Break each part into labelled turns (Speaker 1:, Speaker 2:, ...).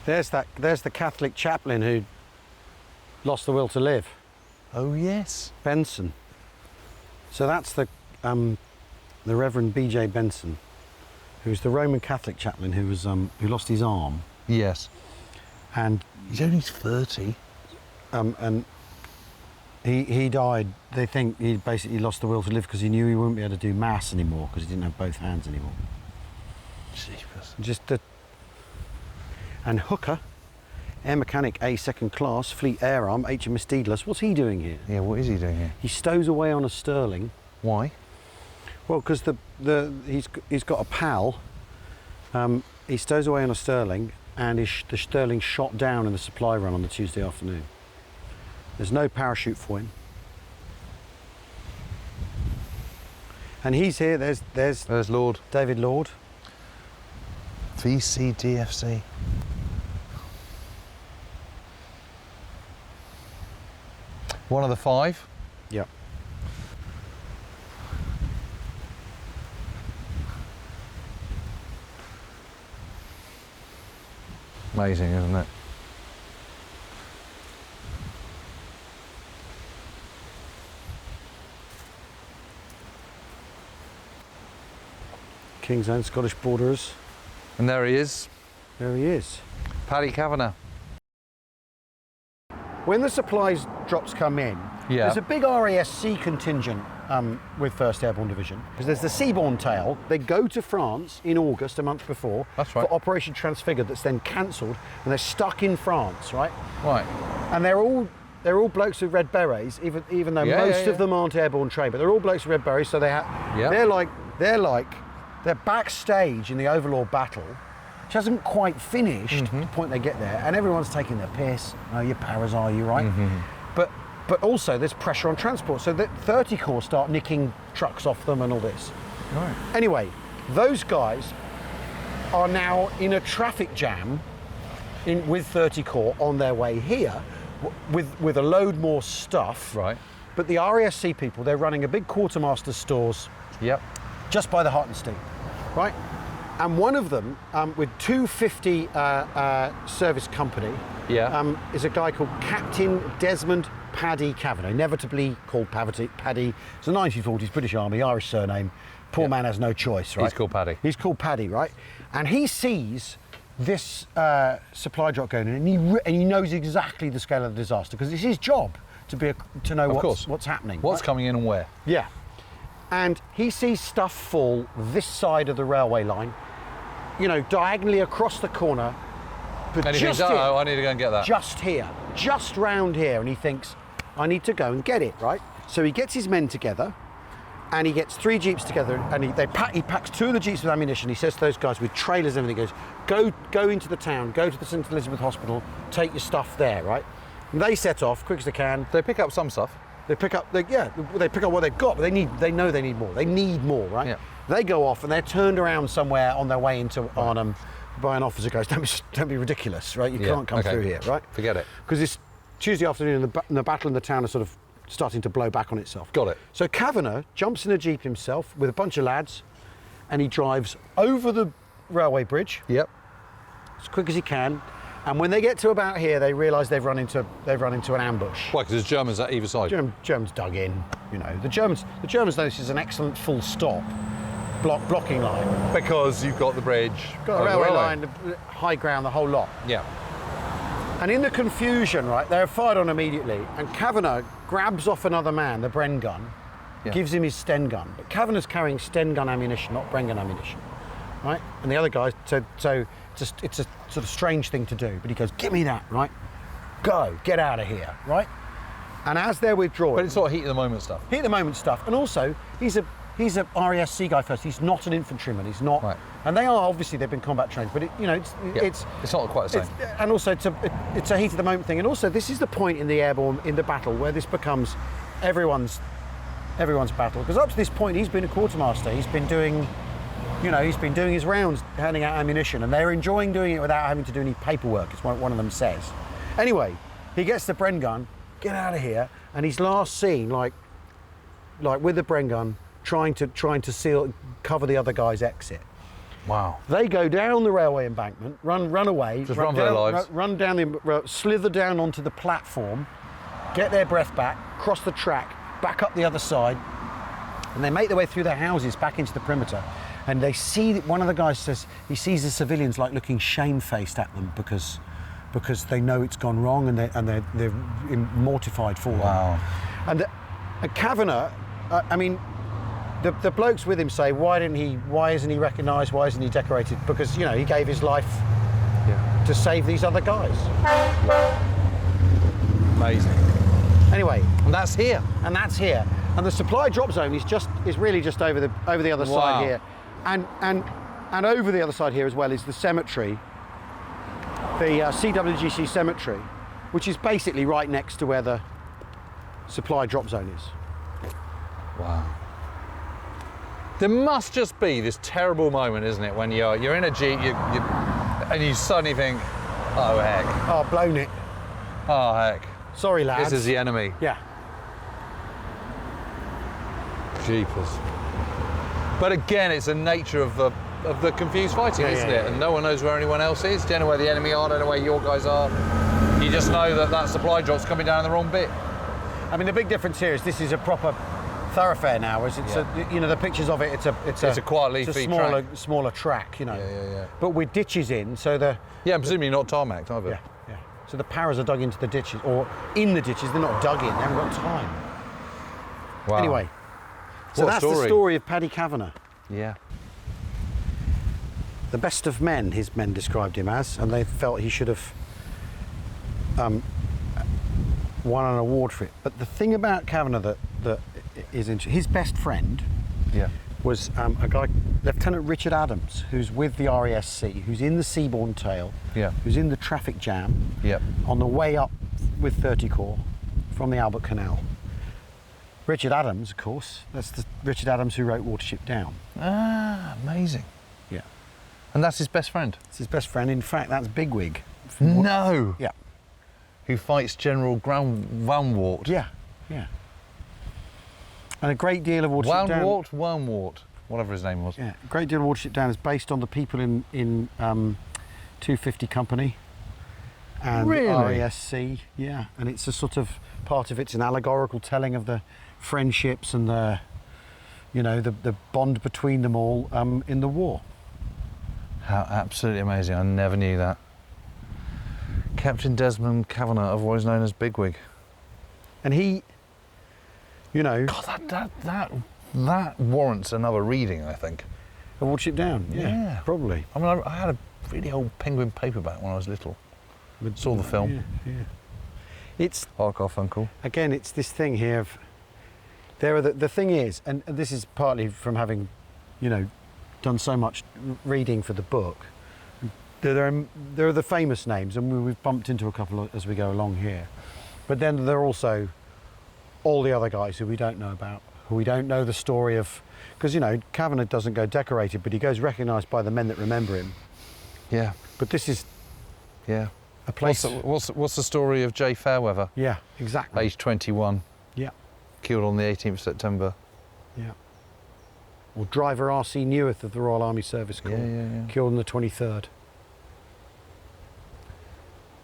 Speaker 1: There's the Catholic chaplain who lost the will to live.
Speaker 2: Oh yes.
Speaker 1: Benson. So that's the Reverend B.J. Benson, who's the Roman Catholic chaplain who lost his arm.
Speaker 2: Yes.
Speaker 1: And
Speaker 2: he's only 30.
Speaker 1: And he died. They think he basically lost the will to live because he knew he wouldn't be able to do mass anymore because he didn't have both hands anymore.
Speaker 2: Jeepers.
Speaker 1: And Hooker, Air Mechanic A Second Class, Fleet Air Arm, HMS Daedalus. What's he doing here?
Speaker 2: Yeah, what is he doing here?
Speaker 1: He stows away on a Sterling.
Speaker 2: Why?
Speaker 1: Well, because he's got a pal. He stows away on a Sterling, and the Sterling shot down in the supply run on the Tuesday afternoon. There's no parachute for him. And he's here. There's
Speaker 2: Lord.
Speaker 1: David Lord.
Speaker 2: VCDFC. One of the 5.
Speaker 1: Yep.
Speaker 2: Amazing, isn't it?
Speaker 1: King's Own Scottish Borderers.
Speaker 2: And there he is.
Speaker 1: There he is.
Speaker 2: Paddy Cavanagh.
Speaker 1: When the supplies drops come in, there's a big RASC contingent with 1st Airborne Division. Because there's the Seabourn Tail. They go to France in August, a month before,
Speaker 2: that's right,
Speaker 1: for Operation Transfigured, that's then cancelled, and they're stuck in France, right?
Speaker 2: Right.
Speaker 1: And they're all blokes with red berets, even though most of them aren't airborne trained, but they're all blokes with red berets, so they're backstage in the Overlord battle, which hasn't quite finished to the point they get there, and everyone's taking their piss. Oh, you're paras, are you, right? But also there's pressure on transport, so that 30 Corps start nicking trucks off them and all this.
Speaker 2: Right.
Speaker 1: Anyway, those guys are now in a traffic jam with 30 Corps on their way here with a load more stuff.
Speaker 2: Right.
Speaker 1: But the RASC people, they're running a big quartermaster stores just by the Hart and Steam, right? And one of them, with 250 service company, is a guy called Captain Desmond Paddy Cavanagh, inevitably called Paddy. It's the 1940s, British Army, Irish surname. Poor man has no choice, right?
Speaker 2: He's called Paddy. He's
Speaker 1: called Paddy, right? And he sees this supply drop going in, and he knows exactly the scale of the disaster because it's his job to know what's happening.
Speaker 2: What's coming in and where?
Speaker 1: Yeah. And he sees stuff fall this side of the railway line, diagonally across the corner. But
Speaker 2: and he thinks, oh, I need to go and get that.
Speaker 1: Just here, just round here. And he thinks, I need to go and get it, right? So he gets his men together, and he gets 3 jeeps together, and he packs 2 of the jeeps with ammunition. He says to those guys with trailers and everything, he goes, go into the town, go to the St Elizabeth Hospital, take your stuff there, right? And they set off quick as they can.
Speaker 2: They pick up some stuff.
Speaker 1: They pick up what they've got, but they know they need more. They need more, right?
Speaker 2: Yeah.
Speaker 1: They go off and they're turned around somewhere on their way into Arnhem by an officer who goes, don't be ridiculous, right? You can't come through here, right?
Speaker 2: Forget it.
Speaker 1: Because it's Tuesday afternoon and the battle in the town is sort of starting to blow back on itself.
Speaker 2: Got it.
Speaker 1: So Cavanagh jumps in a jeep himself with a bunch of lads, and he drives over the railway bridge.
Speaker 2: Yep.
Speaker 1: As quick as he can. And when they get to about here, they realise they've run into an ambush.
Speaker 2: Why? Because there's Germans at either side.
Speaker 1: Germans dug in. The Germans know this is an excellent full stop blocking line
Speaker 2: because you've got the bridge,
Speaker 1: got a railway line, the high ground, the whole lot.
Speaker 2: Yeah.
Speaker 1: And in the confusion, right, they're fired on immediately, and Cavanagh grabs off another man, the Bren gun, gives him his Sten gun. But Cavanagh's carrying Sten gun ammunition, not Bren gun ammunition, right? And the other guy, so it's a sort of strange thing to do, but he goes, give me that, right? Go, get out of here, right? And as they're withdrawing...
Speaker 2: But it's sort of heat of the moment stuff.
Speaker 1: Heat of the moment stuff. And also, he's a RASC guy first. He's not an infantryman. He's not... Right. And they are, obviously, they've been combat trained, but it's
Speaker 2: not quite the same.
Speaker 1: And also, it's a heat of the moment thing. And also, this is the point in the battle, where this becomes everyone's battle. Because up to this point, he's been a quartermaster. He's been doing... he's been doing his rounds, handing out ammunition, and they're enjoying doing it without having to do any paperwork, it's what one of them says. Anyway, he gets the Bren gun, get out of here, and he's last seen, like with the Bren gun, trying to cover the other guy's exit.
Speaker 2: Wow.
Speaker 1: They go down the railway embankment, run away,
Speaker 2: Just run for their lives.
Speaker 1: run down slither down onto the platform, get their breath back, cross the track, back up the other side, and they make their way through their houses back into the perimeter. And they see, one of the guys says he sees the civilians like looking shamefaced at them because they know it's gone wrong and they're mortified for
Speaker 2: Wow.
Speaker 1: them. And Cavanagh, I mean, the blokes with him say, why isn't he recognised? Why isn't he decorated? Because, you know, he gave his life to save these other guys.
Speaker 2: Amazing.
Speaker 1: Anyway,
Speaker 2: And that's here.
Speaker 1: and that's here. And the supply drop zone is really just over the other
Speaker 2: Wow.
Speaker 1: side here, and over the other side here as well is the cemetery, the CWGC cemetery, which is basically right next to where the supply drop zone is.
Speaker 2: Wow. There must just be this terrible moment, isn't it, when you're in a Jeep and you suddenly think, oh heck,
Speaker 1: Oh, blown it.
Speaker 2: oh heck,
Speaker 1: Sorry, lads.
Speaker 2: this is the enemy.
Speaker 1: Yeah.
Speaker 2: Jeepers. But again, it's the nature of the confused fighting, isn't it? And no one knows where anyone else is. Don't know where the enemy are, don't know where your guys are. You just know that supply drop's coming down in the wrong bit.
Speaker 1: I mean, the big difference here is this is a proper thoroughfare now. Whereas it's you know, the pictures of it, it's a
Speaker 2: quiet leaf feed track.
Speaker 1: smaller track, you know.
Speaker 2: Yeah.
Speaker 1: But with ditches in, so the
Speaker 2: Yeah, and presumably not tarmacked either.
Speaker 1: yeah. So the paras are dug into the ditches, or in the ditches. They're not dug in. They haven't got time.
Speaker 2: Wow.
Speaker 1: Anyway, so
Speaker 2: What a
Speaker 1: that's the
Speaker 2: story.
Speaker 1: story of Paddy Cavanagh.
Speaker 2: Yeah.
Speaker 1: The best of men, his men described him as, and they felt he should have won an award for it. But the thing about Cavanagh that is interesting, his best friend
Speaker 2: Yeah.
Speaker 1: was a guy, Lieutenant Richard Adams, who's with the RASC, who's in the Seabourn Tail,
Speaker 2: Yeah.
Speaker 1: who's in the traffic jam,
Speaker 2: Yep.
Speaker 1: on the way up with 30 Corps from the Albert Canal. Richard Adams, of course, that's the Richard Adams who wrote Watership Down.
Speaker 2: Ah, amazing.
Speaker 1: Yeah.
Speaker 2: And that's his best friend?
Speaker 1: It's his best friend. In fact, that's Bigwig.
Speaker 2: No.
Speaker 1: Yeah.
Speaker 2: Who fights General Woundwort.
Speaker 1: Yeah. And a great deal of Watership Down.
Speaker 2: Woundwort, whatever his name was.
Speaker 1: Yeah, a great deal of Watership Down is based on the people in 250 Company and
Speaker 2: Really?
Speaker 1: RASC. Yeah, and it's a sort of part of it's an allegorical telling of the friendships and the bond between them all in the war.
Speaker 2: How absolutely amazing. I never knew that. Captain Desmond Cavanagh, otherwise known as Bigwig.
Speaker 1: And he, you know,
Speaker 2: God, that warrants another reading, I think.
Speaker 1: a Watership Down. Yeah, probably.
Speaker 2: I mean, I had a really old Penguin paperback when I was little. Saw the film.
Speaker 1: Yeah. It's
Speaker 2: Garfunkel.
Speaker 1: again, it's this thing here of the thing is, and this is partly from having, you know, done so much reading for the book. There are the famous names, and we've bumped into a couple as we go along here. But then there are also all the other guys who we don't know about, who we don't know the story of, because, you know, Cavanagh doesn't go decorated, but he goes recognised by the men that remember him.
Speaker 2: Yeah.
Speaker 1: But this is
Speaker 2: Yeah.
Speaker 1: a place.
Speaker 2: What's the story of Jay Fairweather?
Speaker 1: Yeah, exactly.
Speaker 2: Age 21.
Speaker 1: Yeah,
Speaker 2: Killed on the 18th of September.
Speaker 1: yeah. Or Driver R.C. Newith of the Royal Army Service Corps,
Speaker 2: Yeah.
Speaker 1: killed on the 23rd.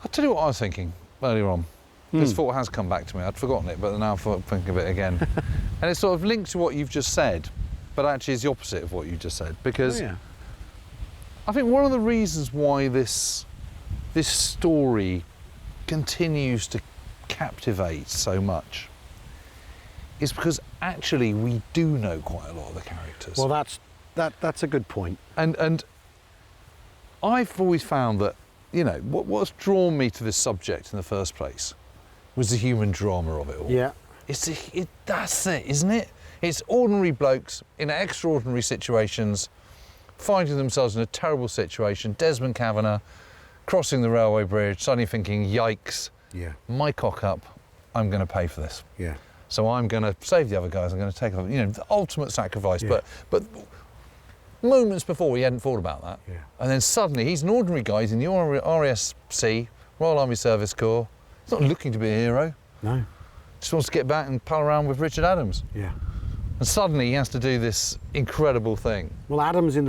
Speaker 2: I'll tell you what I was thinking earlier on. This thought has come back to me. I'd forgotten it, but now I'm thinking of it again. And it's sort of linked to what you've just said, but actually it's the opposite of what you just said. Because I think one of the reasons why this story continues to captivate so much is because actually we do know quite a lot of the characters.
Speaker 1: Well, that's a good point.
Speaker 2: And I've always found that, you know, what's drawn me to this subject in the first place was the human drama of it all.
Speaker 1: Yeah.
Speaker 2: That's it, isn't it? It's ordinary blokes in extraordinary situations, finding themselves in a terrible situation. Desmond Cavanagh crossing the railway bridge, suddenly thinking, yikes, my cock up, I'm going to pay for this.
Speaker 1: Yeah.
Speaker 2: So I'm going to save the other guys, I'm going to take off, you know, the ultimate sacrifice.
Speaker 1: Yeah.
Speaker 2: But moments before he hadn't thought about that.
Speaker 1: Yeah.
Speaker 2: And then suddenly he's an ordinary guy, he's in the RASC, Royal Army Service Corps. He's not looking to be a hero.
Speaker 1: No.
Speaker 2: Just wants to get back and pal around with Richard Adams.
Speaker 1: Yeah.
Speaker 2: And suddenly he has to do this incredible thing.
Speaker 1: Well, Adams in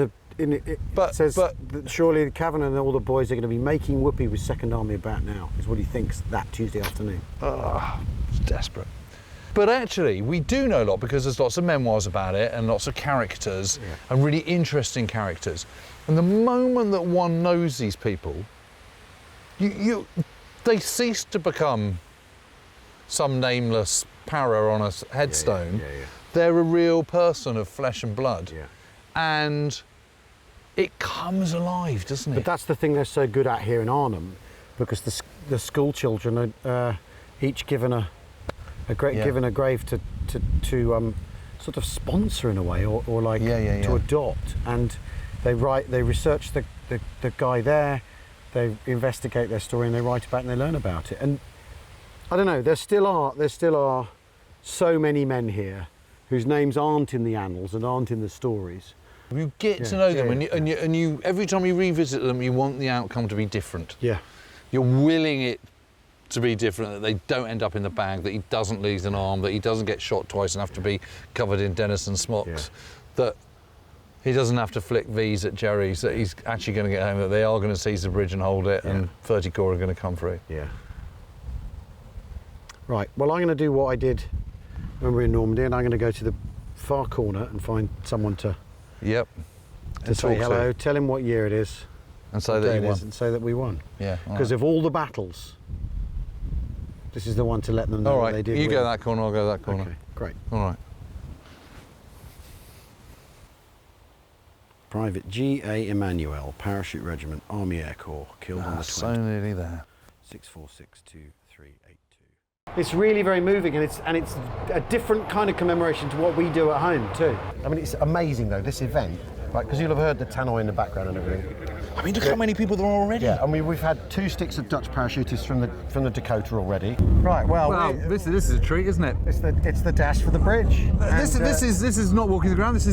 Speaker 1: says that surely Cavanagh and all the boys are going to be making whoopee with Second Army about now, is what he thinks that Tuesday afternoon.
Speaker 2: It's desperate. But actually, we do know a lot because there's lots of memoirs about it and lots of characters and really interesting characters. And the moment that one knows these people, they cease to become some nameless para on a headstone. They're a real person of flesh and blood. And it comes alive, doesn't it?
Speaker 1: But that's the thing they're so good at here in Arnhem, because the school children are each given a grave to sort of sponsor in a way, or like to adopt, and they research the guy there, they investigate their story and they write about it and they learn about it. And I don't know, there still are so many men here whose names aren't in the annals and aren't in the stories.
Speaker 2: You get to know them, and you every time you revisit them, you want the outcome to be different. You're willing it to be different, that they don't end up in the bag, that he doesn't lose an arm, that he doesn't get shot twice and have to be covered in Denison smocks, that he doesn't have to flick V's at Jerry's, that he's actually going to get home, that they are going to seize the bridge and hold it, and 30 Corps are going to come through.
Speaker 1: Right, well, I'm going to do what I did when we were in Normandy, and I'm going to go to the far corner and find someone to say hello, tell him what year it is,
Speaker 2: and say that you won,
Speaker 1: and say that we won. Because
Speaker 2: right.
Speaker 1: of all the battles, this is the one to let them know.
Speaker 2: All right,
Speaker 1: they did
Speaker 2: you
Speaker 1: win.
Speaker 2: go that corner, I'll go that corner.
Speaker 1: Okay, great.
Speaker 2: All right.
Speaker 1: Private G.A. Emmanuel, Parachute Regiment, Army Air Corps, killed on the 20th.
Speaker 2: So nearly there.
Speaker 1: 6462382. It's really very moving, and it's a different kind of commemoration to what we do at home too. I mean, it's amazing though, this event, right? Because you'll have heard the tannoy in the background and everything.
Speaker 2: I mean, look how many people there are already.
Speaker 1: Yeah, and we've had 2 sticks of Dutch parachutists from the Dakota already. Right, well,
Speaker 2: this is a treat, isn't it?
Speaker 1: It's the dash for the bridge.
Speaker 2: This is not walking the ground. This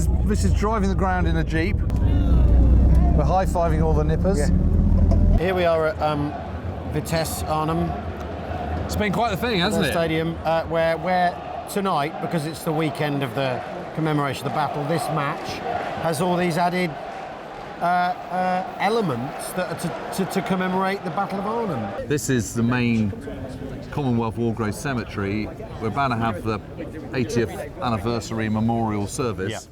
Speaker 2: is driving the ground in a jeep. We're high-fiving all the nippers.
Speaker 1: Yeah. Here we are at Vitesse Arnhem.
Speaker 2: It's been quite the thing, hasn't it?
Speaker 1: Stadium, where tonight, because it's the weekend of the commemoration of the battle, this match has all these added elements that are to commemorate the Battle of Arnhem.
Speaker 2: This is the main Commonwealth War Graves Cemetery. We're about to have the 80th anniversary memorial service.